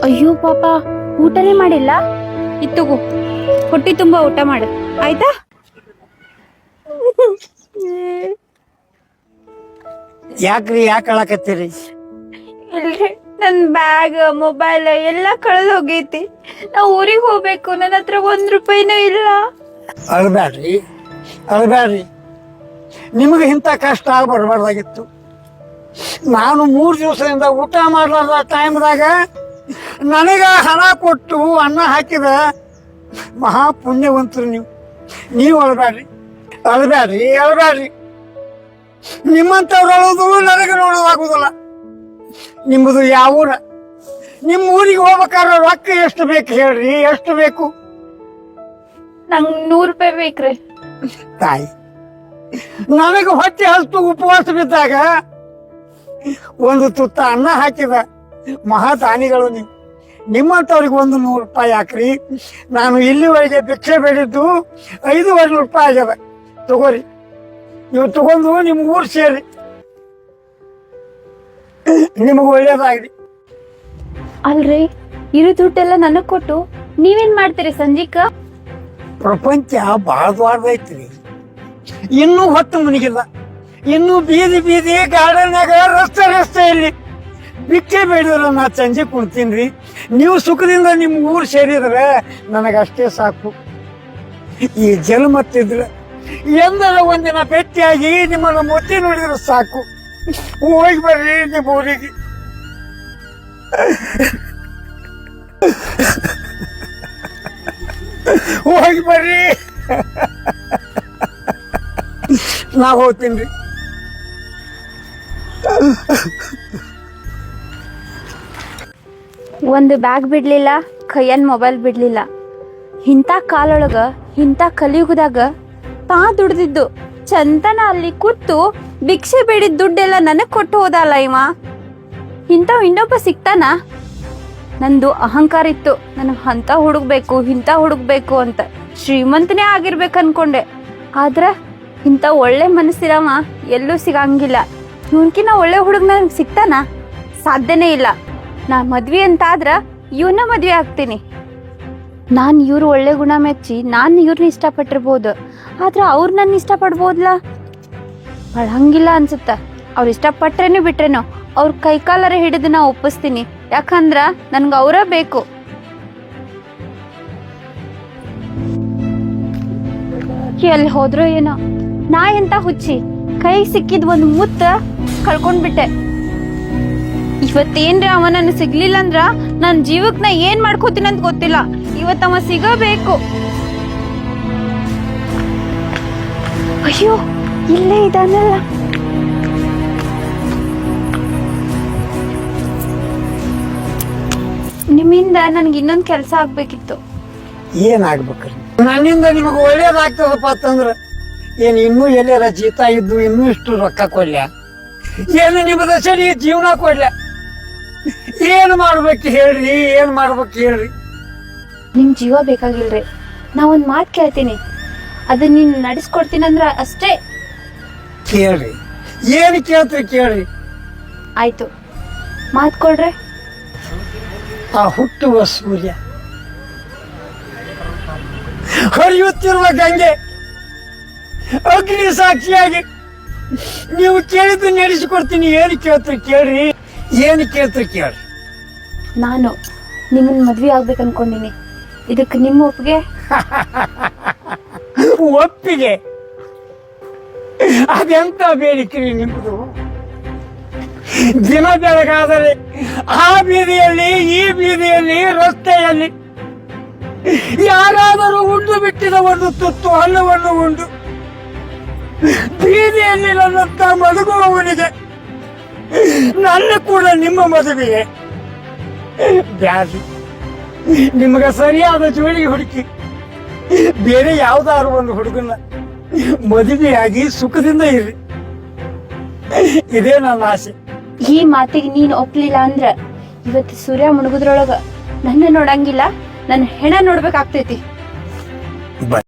ಅಯ್ಯೋ ಪಾಪ, ಊಟನೇ ಮಾಡಿಲ್ಲ. ಇತ್ತಗೋ, ಹೊಟ್ಟಿ ತುಂಬಾ ಊಟ ಮಾಡು ಆಯ್ತಾ. ಯಾಕ್ರಿ ಯಾಕೆ ಅಳಕತ್ತೀರಿ? ಇಲ್ರಿ, ನನ್ ಬ್ಯಾಗ್ ಮೊಬೈಲ್ ಎಲ್ಲ ಕಳೆದು ಹೋಗೈತಿ. ನಾ ಊರಿಗೆ ಹೋಗ್ಬೇಕು, ನನ್ನ ಹತ್ರ ₹1 ಇಲ್ಲ. ಅಳ್ಬ್ಯಾಡ್ರಿ, ಅಳ್ಬ್ಯಾಡ್ರಿ. ನಿಮಗೆ ಇಂಥ ಕಷ್ಟ ಬರಬಾರ್ದಾಗಿತ್ತು. ನಾನು 3 ದಿವಸದಿಂದ ಊಟ ಮಾಡಲಾರ್ದ ಟೈಮ್ದಾಗ ನನಗ ಹಣ ಕೊಟ್ಟು ಅನ್ನ ಹಾಕಿದ ಮಹಾ ಪುಣ್ಯವಂತರು ನೀವು ಅಳ್ಬ್ಯಾಡ್ರಿ, ಅಳ್ಬ್ಯಾಡ್ರಿ, ಅಳ್ಬ್ಯಾಡ್ರಿ. ನಿಮ್ಮಂಥವ್ರು ಅಳೋದು ನನಗೆ ನೋಡೋದಾಗುದಿಲ್ಲ. ನಿಮ್ಮದು ಯಾವ ಊರ? ನಿಮ್ಮ ಊರಿಗೆ ಹೋಗ್ಬೇಕಾದ್ರೆ ರೊಕ್ಕ ಎಷ್ಟು ಬೇಕು ಹೇಳ್ರಿ, ಎಷ್ಟು ಬೇಕು? ನಂಗೆ ₹100 ಬೇಕ್ರಿ. ತಾಯಿ, ನನಗೆ ಹೊಟ್ಟೆ ಹಸ್ತು ಉಪವಾಸ ಬಿದ್ದಾಗ ಒಂದು ತುತ್ತ ಅನ್ನ ಹಾಕಿದ ಮಹಾದಾನಿಗಳು ನೀವು. ನಿಮ್ಮಂಥವ್ರಿಗೆ ಒಂದು ₹100 ಹಾಕ್ರಿ. ನಾನು ಇಲ್ಲಿವರೆಗೆ ಭಿಕ್ಷೆ ಬೇಡಿದ್ದು ₹500 ಆಗ್ಯದ. ತಗೋರಿ, ನೀವು ತಗೊಂಡು ನಿಮ್ಮ ಊರು ಸೇರಿ, ನಿಮಗೆ ಒಳ್ಳೇದಾಗ್ರಿ. ಅಲ್ರಿ, ಇರೋ ದುಡ್ಡೆಲ್ಲ ನನಗ್ ಕೊಟ್ಟು ನೀವೇನ್ ಮಾಡ್ತೀರಿ ಸಂಜಿಕ? ಪ್ರಪಂಚ ಬಹಳ ದೊಡ್ಡದೈತ್ರಿ. ಇನ್ನೂ ಹೊತ್ತು ಮುನಿಗಿಲ್ಲ. ಇನ್ನು ಬೀದಿ ಬೀದಿ ಗಾರ್ಡನ್ಯಾಗ ರಸ್ತೆಯಲ್ಲಿ ಭಿಕ್ಷೆ ಬೇಡಿದ್ರ ನಾ ಸಂಜೆ ಕುಣ್ತೀನ್ರಿ. ನೀವು ಸುಖದಿಂದ ನಿಮ್ಮ ಊರು ಸೇರಿದ್ರೆ ನನಗಷ್ಟೇ ಸಾಕು. ಈ ಜನ್ಮತ್ತಿದ್ರೆ ಎಂದರ ಒಂದಿನ ಭೇಟಿಯಾಗಿ ನಿಮ್ಮನ್ನು ಮುಟ್ಟಿ ನೋಡಿದ್ರೆ ಸಾಕು. ಹೋಗಿ ಬರ್ರಿ ನಿಮ್ಮ ಊರಿಗೆ. ಹೋಗಿ ಬರ್ರಿ, ನಾ ಹೋಗ್ತೀನಿ. ಒಂದು ಬ್ಯಾಗ್ ಬಿಡ್ಲಿಲ್ಲ, ಕೈಯನ್ ಮೊಬೈಲ್ ಬಿಡ್ಲಿಲ್ಲ. ಇಂಥ ಕಾಲೊಳಗ, ಇಂಥ ಕಲಿಯುಗದಾಗ ತಾ ದುಡ್ದಿದ್ದು ಚಂತನ ಅಲ್ಲಿ ಕೂತು ಭಿಕ್ಷೆ ಬೇಡಿದ ದುಡ್ಡೆಲ್ಲ ನನಗ್ ಕೊಟ್ಟು ಹೋದಲ್ಲ ಇವ. ಇನ್ನೊಬ್ಬ ಸಿಕ್ತಾನ? ನಂದು ಅಹಂಕಾರ ಇತ್ತು, ನನಗೆ ಅಂತ ಹುಡುಕ್ಬೇಕು, ಇಂಥ ಹುಡುಕ್ಬೇಕು ಅಂತ. ಶ್ರೀಮಂತನೇ ಆಗಿರ್ಬೇಕು ಅನ್ಕೊಂಡೆ. ಆದ್ರ ಇಂಥ ಒಳ್ಳೆ ಮನಸ್ಸಿರವ ಎಲ್ಲೂ ಸಿಗಂಗಿಲ್ಲ. ಇವನ್ಕಿನ್ನ ಒಳ್ಳೆ ಹುಡುಗ ನನಗೆ ಸಿಕ್ತಾನ? ಸಾಧ್ಯನೇ ಇಲ್ಲ. ನಾ ಮದ್ವಿ ಅಂತ ಆದ್ರ ಇವನ್ನ ಮದ್ವೆ ಆಗ್ತೀನಿ. ನಾನು ಇವ್ರು ಒಳ್ಳೆ ಗುಣ ಮೆಚ್ಚಿ ನಾನು ಇವ್ರನ್ನ ಇಷ್ಟಪಟ್ಟಿರ್ಬೋದು, ಆದ್ರೆ ಅವ್ರು ನನ್ನ ಇಷ್ಟಪಡ್ಬೋದ್ಲ? ಹಂಗಿಲ್ಲ ಅನ್ಸುತ್ತ. ಅವ್ರು ಇಷ್ಟಪಟ್ರೇನು ಬಿಟ್ರೇನೋ ಅವ್ರ ಕೈಕಾಲರ ಹಿಡಿದು ನಾ ಒಪ್ಪಿಸ್ತೀನಿ. ಯಾಕಂದ್ರ ನನ್ಗೆ ಅವರ ಬೇಕು. ಎಲ್ಲಿ ಹೋದ್ರೋ ಏನೋ, ನಾ ಎಂತ ಹುಚ್ಚಿ, ಕೈ ಸಿಕ್ಕಿದ್ ಒಂದು ಮುತ್ತ ಕಳ್ಕೊಂಡ್ಬಿಟ್ಟೆ. ಇವತ್ತೇನ್ರ ಅವ ನನ್ನ ಸಿಗ್ಲಿಲ್ಲ ಅಂದ್ರ ನನ್ ಜೀವಕ್ ನಾ ಏನ್ ಮಾಡ್ಕೋತೀನಿ ಅಂತ ಗೊತ್ತಿಲ್ಲ. ಇವತ್ತ ಅವ ಸಿಗಬೇಕು. ಅಯ್ಯೋ, ಇಲ್ಲೇ ಇದಾನಲ್ಲ. ನಿಮ್ಮಿಂದ ನನ್ಗೆ ಇನ್ನೊಂದ್ ಕೆಲ್ಸ ಆಗ್ಬೇಕಿತ್ತು. ಏನಾಗ್ಬೇಕ್ರಿ? ನನ್ನಿಂದ ನಿಮಗೆ ಒಳ್ಳೇದಾಗ್ತದಪ್ಪ ಅಂತಂದ್ರ ಏನ್ ಇನ್ನೂ ಎಲ್ಲಾರ ಜೀತ ಇದ್ದು ಇನ್ನೂ ಇಷ್ಟು ರೊಕ್ಕ ಕೊಡ್ಲ್ಯಾ? ಏನು ನಿಮ್ಮದ ಸರಿ ಜೀವನ ಕೊಡ್ಲ್ಯಾ? ಏನ್ ಮಾಡ್ಬೇಕು ಹೇಳ್ರಿ, ಏನ್ ಮಾಡ್ಬೇಕು ಹೇಳ್ರಿ? ನಿಮ್ ಜೀವ ಬೇಕಾಗಿಲ್ರಿ. ನಾ ಒಂದ್ ಮಾತ್ ಕೇಳ್ತೀನಿ, ಅದನ್ನ ನೀನ್ ನಡೆಸ್ಕೊಡ್ತೀನಂದ್ರ ಅಷ್ಟೇ. ಕೇಳ್ರಿ, ಏನ್ ಕೇಳ್ತೀರಿ ಕೇಳ್ರಿ. ಆಯ್ತು, ಮಾತ್ ಕೊಡ್ರೆ. ಆ ಹುಟ್ಟುವ ಸೂರ್ಯ, ಹರಿಯುತ್ತಿರುವ ಗಂಗೆ, ಅಗ್ನಿ ಸಾಕ್ಷಿಯಾಗಿ ನೀವು ಕೇಳಿದ್ದು ನಡೆಸಿಕೊಡ್ತೀನಿ. ಏನು ಕೇಳ್ತೀರಿ ಕೇಳ್ರಿ, ಏನು ಕೇಳ್ತೀರಿ ಕೇಳ್ರಿ. ನಾನು ನಿಮ್ಮನ್ ಮದ್ವೆ ಆಗ್ಬೇಕು ಅನ್ಕೊಂಡಿನಿ. ಇದಕ್ಕೆ ನಿಮ್ಮ ಒಪ್ಪಿಗೆ? ಒಪ್ಪಿಗೆ? ಅದೆಂತ ಬೇಡಿಕೆ ನಿಮ್ಮದು? ದಿನ ಬೆಳಗಾದರೆ ಆ ಬೀದಿಯಲ್ಲಿ, ಈ ಬೀದಿಯಲ್ಲಿ, ರಸ್ತೆಯಲ್ಲಿ ಯಾರಾದರೂ ಉಂಡು ಬಿಟ್ಟಿದ ಒಂದು ತುತ್ತು ಅನ್ನವನ್ನು ಉಂಡು ಬೀದಿಯಲ್ಲಿ ನನ್ನಂತ ಮಲಗುವವನಿಗೆ ನನ್ನ ಕೂಡ ನಿಮ್ಮ ಮದುವೆಗೆ ಬ್ಯಾಸಿ. ನಿಮಗೆ ಸರಿಯಾದ ಜೋಡಿ ಹುಡುಕಿ ಬೇರೆ ಯಾವ್ದಾದ್ರು ಒಂದು ಹುಡುಗನ ಮದುವೆಯಾಗಿ ಸುಖದಿಂದ ಇರ್ರಿ. ಇದೇ ನನ್ನ ಆಸೆ. ಈ ಮಾತಿಗೆ ನೀನ್ ಒಪ್ಲಿಲ್ಲ ಅಂದ್ರ ಇವತ್ತು ಸೂರ್ಯ ಮುಳುಗುದ್ರೊಳಗ ನನ್ನ ನೋಡಂಗಿಲ್ಲ, ನನ್ನ ಹೆಣ ನೋಡ್ಬೇಕಾಗ್ತೈತಿ. ಬಾಯ್.